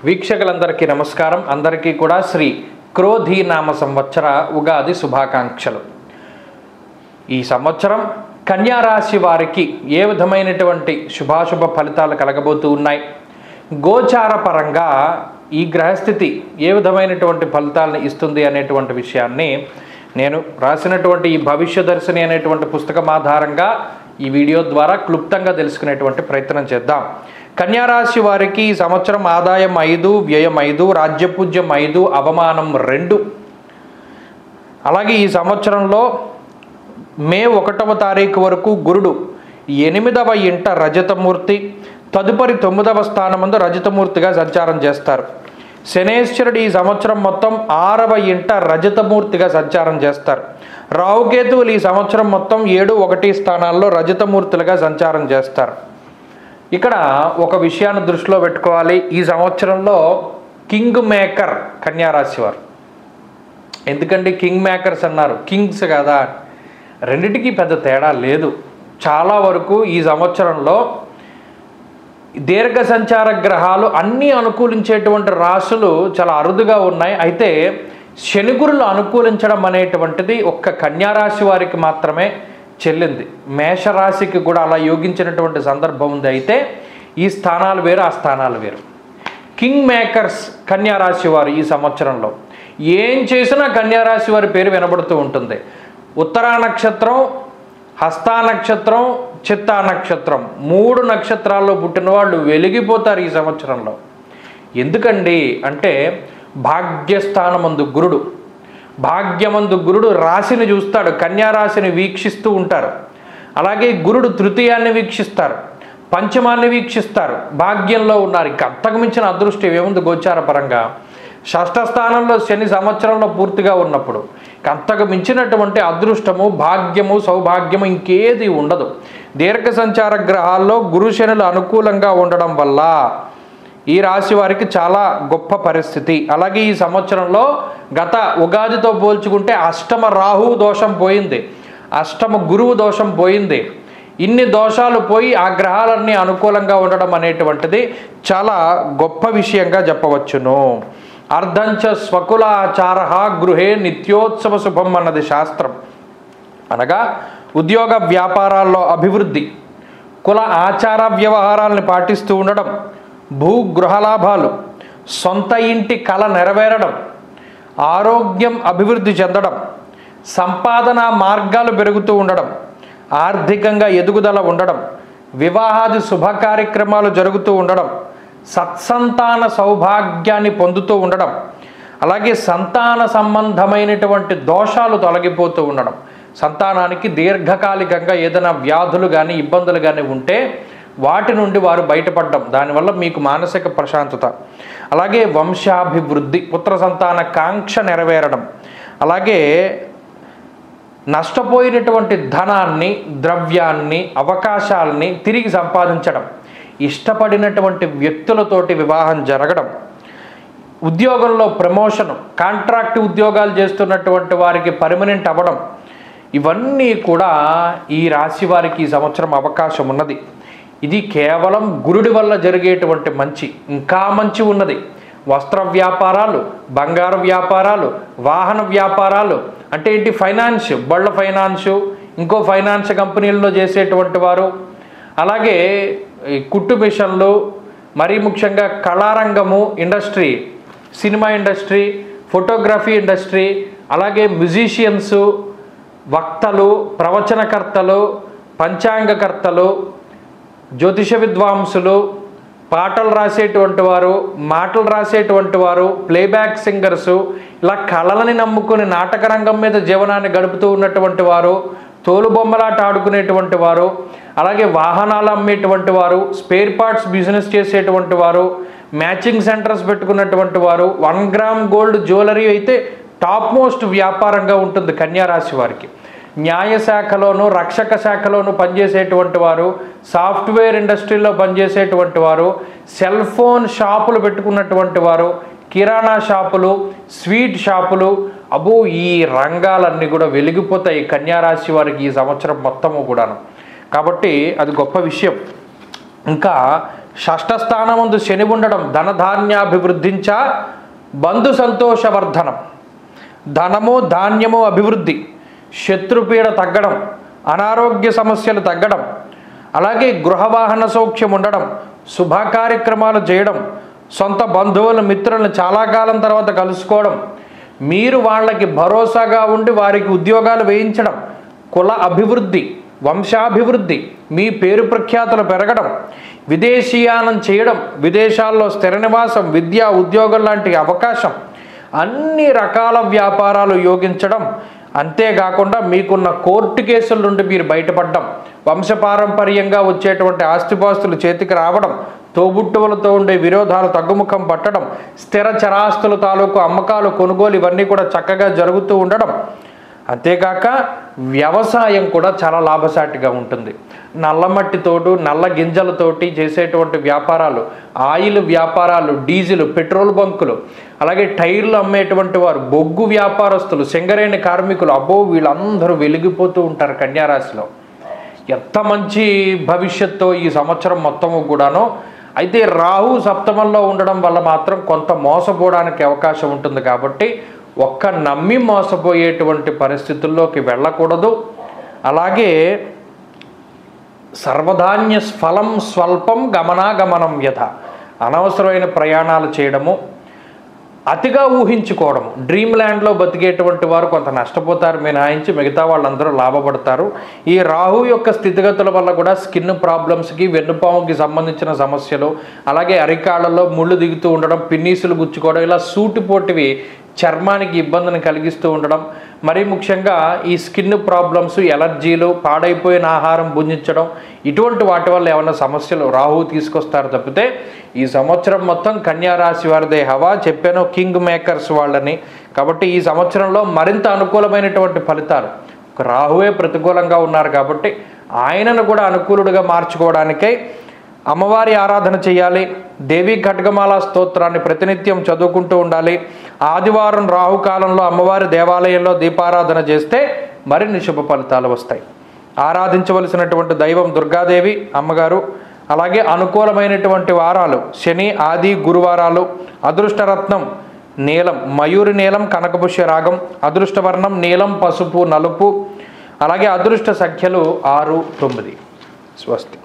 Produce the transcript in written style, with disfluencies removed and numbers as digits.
వీక్షకులందరికీ నమస్కారం. అందరికీ కూడా శ్రీ క్రోధీ నామ సంవత్సర ఉగాది శుభాకాంక్షలు. ఈ సంవత్సరం కన్యా రాశి వారికి ఏ విధమైనటువంటి శుభాశుభ ఫలితాలు కలగబోతూ ఉన్నాయి, గోచార పరంగా ఈ గ్రహస్థితి ఏ విధమైనటువంటి ఫలితాలను ఇస్తుంది అనేటువంటి విషయాన్ని నేను రాసినటువంటి ఈ భవిష్యదర్శిని అనేటువంటి పుస్తకం ఆధారంగా ఈ వీడియో ద్వారా క్లుప్తంగా తెలుసుకునేటువంటి ప్రయత్నం చేద్దాం. కన్యారాశి వారికి ఈ సంవత్సరం ఆదాయం 5, వ్యయం 5, రాజ్యపూజ్యం 5, అవమానం 2. అలాగే ఈ సంవత్సరంలో మే 1వ తారీఖు వరకు గురుడు 8వ ఇంట రజతమూర్తి, తదుపరి 9వ స్థానమందు రజతమూర్తిగా సంచారం చేస్తారు. శనేశ్వరుడు ఈ సంవత్సరం మొత్తం 6వ ఇంట రజతమూర్తిగా సంచారం చేస్తారు. రాహుకేతువులు ఈ సంవత్సరం మొత్తం 7, 1 స్థానాల్లో రజతమూర్తులుగా సంచారం చేస్తారు. ఇక్కడ ఒక విషయాన్ని దృష్టిలో పెట్టుకోవాలి. ఈ సంవత్సరంలో కింగ్ మేకర్ కన్యారాశి వారు. ఎందుకంటే కింగ్ మేకర్స్ అన్నారు, కింగ్స్ కదా, రెండిటికి పెద్ద తేడా లేదు. చాలా వరకు ఈ సంవత్సరంలో దీర్ఘ సంచార గ్రహాలు అన్నీ అనుకూలించేటువంటి రాశులు చాలా అరుదుగా ఉన్నాయి. అయితే శనిగురులు అనుకూలించడం అనేటువంటిది ఒక్క కన్యారాశి వారికి మాత్రమే చెల్లింది. మేషరాశికి కూడా అలా యోగించినటువంటి సందర్భం ఉంది. అయితే ఈ స్థానాలు వేరు, ఆ స్థానాలు వేరు. కింగ్ మేకర్స్ కన్యారాశి వారు ఈ సంవత్సరంలో ఏం చేసినా కన్యారాశి వారి పేరు వినబడుతూ ఉంటుంది. ఉత్తరా నక్షత్రం, హస్తా నక్షత్రం, చిత్తా నక్షత్రం 3 నక్షత్రాల్లో పుట్టిన వాళ్ళు వెలిగిపోతారు ఈ సంవత్సరంలో. ఎందుకండి అంటే భాగ్యస్థానమందు గురుడు, భాగ్యమందు గురుడు రాశిని చూస్తాడు, కన్యారాశిని వీక్షిస్తూ ఉంటారు. అలాగే గురుడు తృతీయాన్ని వీక్షిస్తారు, పంచమాన్ని వీక్షిస్తారు. భాగ్యంలో ఉన్నారు. ఇక అంతకు మించిన అదృష్టం ఏముంది గోచార పరంగా? షష్ఠ స్థానంలో శని సంవత్సరంలో పూర్తిగా ఉన్నప్పుడు అంతకు మించినటువంటి అదృష్టము, భాగ్యము, సౌభాగ్యము ఇంకేది ఉండదు. దీర్ఘ సంచార గ్రహాల్లో గురు శనులు అనుకూలంగా ఉండడం వల్ల ఈ రాశి వారికి చాలా గొప్ప పరిస్థితి. అలాగే ఈ సంవత్సరంలో గత ఉగాదితో పోల్చుకుంటే అష్టమ రాహు దోషం పోయింది, అష్టమ గురువు దోషం పోయింది. ఇన్ని దోషాలు పోయి ఆ గ్రహాలన్నీ అనుకూలంగా ఉండడం అనేటువంటిది చాలా గొప్ప విషయంగా చెప్పవచ్చును. అర్ధంచ స్వకులాచార గృహే నిత్యోత్సవ శుభం అన్నది శాస్త్రం. అనగా ఉద్యోగ వ్యాపారాల్లో అభివృద్ధి, కుల ఆచార వ్యవహారాలను పాటిస్తూ ఉండడం, భూగృహ లాభాలు, సొంత ఇంటి కళ నెరవేరడం, ఆరోగ్యం అభివృద్ధి చెందడం, సంపాదన మార్గాలు పెరుగుతూ ఉండడం, ఆర్థికంగా ఎదుగుదల ఉండడం, వివాహాది శుభ కార్యక్రమాలు జరుగుతూ ఉండడం, సత్సంతాన సౌభాగ్యాన్ని పొందుతూ ఉండడం, అలాగే సంతాన సంబంధమైనటువంటి దోషాలు తొలగిపోతూ ఉండడం, సంతానానికి దీర్ఘకాలికంగా ఏదైనా వ్యాధులు కానీ ఇబ్బందులు కానీ ఉంటే వాటి నుండి వారు బయటపడడం, దానివల్ల మీకు మానసిక ప్రశాంతత, అలాగే వంశాభివృద్ధి, పుత్ర సంతాన కాంక్ష నెరవేరడం, అలాగే నష్టపోయినటువంటి ధనాన్ని, ద్రవ్యాన్ని, అవకాశాలని తిరిగి సంపాదించడం, ఇష్టపడినటువంటి వ్యక్తులతోటి వివాహం జరగడం, ఉద్యోగంలో ప్రమోషన్, కాంట్రాక్ట్ ఉద్యోగాలు చేస్తున్నటువంటి వారికి పర్మనెంట్ అవ్వడం, ఇవన్నీ కూడా ఈ రాశి వారికి ఈ సంవత్సరం అవకాశం ఉన్నది. ఇది కేవలం గురుడి వల్ల జరిగేటువంటి మంచి. ఇంకా మంచి ఉన్నది. వస్త్ర వ్యాపారాలు, బంగారు వ్యాపారాలు, వాహన వ్యాపారాలు, అంటే ఏంటి, ఫైనాన్స్, బళ్ళ ఫైనాన్సు, ఇంకో ఫైనాన్స్ కంపెనీల్లో చేసేటువంటి వారు, అలాగే కుట్టు మిషన్లు, మరీ ముఖ్యంగా కళారంగము industry, cinema industry, photography industry, అలాగే మ్యూజిషియన్సు, వక్తలు, ప్రవచనకర్తలు, పంచాంగకర్తలు, జ్యోతిష విద్వాంసులు, పాటలు రాసేటువంటి వారు, మాటలు రాసేటువంటి వారు, ప్లేబ్యాక్ సింగర్సు, ఇలా కళలని నమ్ముకుని నాటక రంగం మీద జీవనాన్ని గడుపుతూ ఉన్నటువంటి వారు, తోలుబొమ్మలాట ఆడుకునేటువంటి వారు, అలాగే వాహనాలు అమ్మేటువంటి వారు, స్పేర్ పార్ట్స్ బిజినెస్ చేసేటువంటి వారు, మ్యాచింగ్ సెంటర్స్ పెట్టుకున్నటువంటి వారు, 1 గ్రామ్ గోల్డ్ జ్యువెలరీ అయితే టాప్ మోస్ట్ వ్యాపారంగా ఉంటుంది కన్యారాశి వారికి. న్యాయశాఖలోను, రక్షక శాఖలోను పనిచేసేటువంటి వారు, సాఫ్ట్వేర్ ఇండస్ట్రీలో పనిచేసేటువంటి వారు, సెల్ ఫోన్ షాపులు పెట్టుకున్నటువంటి వారు, కిరాణా షాపులు, స్వీట్ షాపులు, అబ్బో ఈ రంగాలన్నీ కూడా వెలిగిపోతాయి కన్యారాశి వారికి ఈ సంవత్సరం మొత్తము కూడాను. కాబట్టి అది గొప్ప విషయం. ఇంకా షష్ఠ స్థానమందు శని ఉండడం ధనధాన్యాభివృద్ధించ బంధు సంతోషవర్ధనం, ధనము ధాన్యము అభివృద్ధి, శత్రుపీడ తగ్గడం, అనారోగ్య సమస్యలు తగ్గడం, అలాగే గృహవాహన సౌఖ్యం ఉండడం, శుభ కార్యక్రమాలు చేయడం, సొంత బంధువుల మిత్రులను చాలా కాలం తర్వాత కలుసుకోవడం, మీరు వాళ్ళకి భరోసాగా ఉండి వారికి ఉద్యోగాలు వేయించడం, కుల అభివృద్ధి, వంశాభివృద్ధి, మీ పేరు ప్రఖ్యాతులు పెరగడం, విదేశీయానం చేయడం, విదేశాల్లో స్థిర నివాసం, విద్య ఉద్యోగం లాంటి అవకాశం, అన్ని రకాల వ్యాపారాలు యోగించడం, అంతేకాకుండా మీకున్న కోర్టు కేసుల నుండి మీరు బయటపడడం, వంశపారంపర్యంగా వచ్చేటువంటి ఆస్తిపాస్తులు చేతికి రావడం, తోబుట్టువులతో ఉండే విరోధాలు తగ్గుముఖం పట్టడం, స్థిర చరాస్తుల తాలూకు అమ్మకాలు కొనుగోలు ఇవన్నీ కూడా చక్కగా జరుగుతూ ఉండడం, అంతేకాక వ్యవసాయం కూడా చాలా లాభసాటిగా ఉంటుంది. నల్లమట్టితోటి నల్ల గింజలతోటి చేసేటువంటి వ్యాపారాలు, ఆయిల్ వ్యాపారాలు, డీజిల్ పెట్రోల్ బంకులు, అలాగే టైర్లు అమ్మేటువంటి వారు, బొగ్గు వ్యాపారస్తులు, సింగరేణి కార్మికులు, అబ్బో వీళ్ళందరూ వెలిగిపోతూ ఉంటారు కన్యారాశిలో. ఎంత మంచి భవిష్యత్తు ఈ సంవత్సరం మొత్తము కూడాను. అయితే రాహు సప్తమంలో ఉండడం వల్ల మాత్రం కొంత మోసపోవడానికి అవకాశం ఉంటుంది. కాబట్టి ఒక్క నమ్మి మోసపోయేటువంటి పరిస్థితుల్లోకి వెళ్ళకూడదు. అలాగే సర్వధాన్య ఫలం స్వల్పం గమనాగమనం యథ, అనవసరమైన ప్రయాణాలు చేయడము, అతిగా ఊహించుకోవడము, డ్రీమ్ ల్యాండ్లో బతికేటువంటి వారు కొంత నష్టపోతారు మినహాయించి మిగతా వాళ్ళందరూ లాభపడతారు. ఈ రాహు యొక్క స్థితిగతుల వల్ల కూడా స్కిన్ ప్రాబ్లమ్స్కి, వెన్నుపాముకి సంబంధించిన సమస్యలు, అలాగే అరికాళ్ళలో ముళ్ళు దిగుతూ ఉండడం, పిన్నీసులు గుచ్చుకోవడం, ఇలా సూటిపోటివి చర్మానికి ఇబ్బందిని కలిగిస్తూ ఉండడం, మరీ ముఖ్యంగా ఈ స్కిన్ ప్రాబ్లమ్స్, ఎలర్జీలు, పాడైపోయిన ఆహారం భుజించడం, ఇటువంటి వాటి వల్ల ఏమైనా సమస్యలు రాహు తీసుకొస్తారు తప్పితే ఈ సంవత్సరం మొత్తం కన్యారాశి వారిదే హవా. చెప్పాను కింగ్ మేకర్స్ వాళ్ళని. కాబట్టి ఈ సంవత్సరంలో మరింత అనుకూలమైనటువంటి ఫలితాలు. రాహువే ప్రతికూలంగా ఉన్నారు కాబట్టి ఆయనను కూడా అనుకూలుడిగా మార్చుకోవడానికై అమ్మవారి ఆరాధన చేయాలి. దేవి ఖడ్గమాల స్తోత్రాన్ని ప్రతినిత్యం చదువుకుంటూ ఉండాలి. ఆదివారం రాహుకాలంలో అమ్మవారి దేవాలయంలో దీపారాధన చేస్తే మరిన్ని శుభ ఫలితాలు వస్తాయి. ఆరాధించవలసినటువంటి దైవం దుర్గాదేవి అమ్మగారు. అలాగే అనుకూలమైనటువంటి వారాలు శని, ఆది, గురువారాలు. అదృష్టరత్నం నీలం, మయూరి నీలం, కనకపుష్య రాగం. అదృష్టవర్ణం నీలం, పసుపు, నలుపు. అలాగే అదృష్ట సంఖ్యలు 6, 9. స్వస్తి.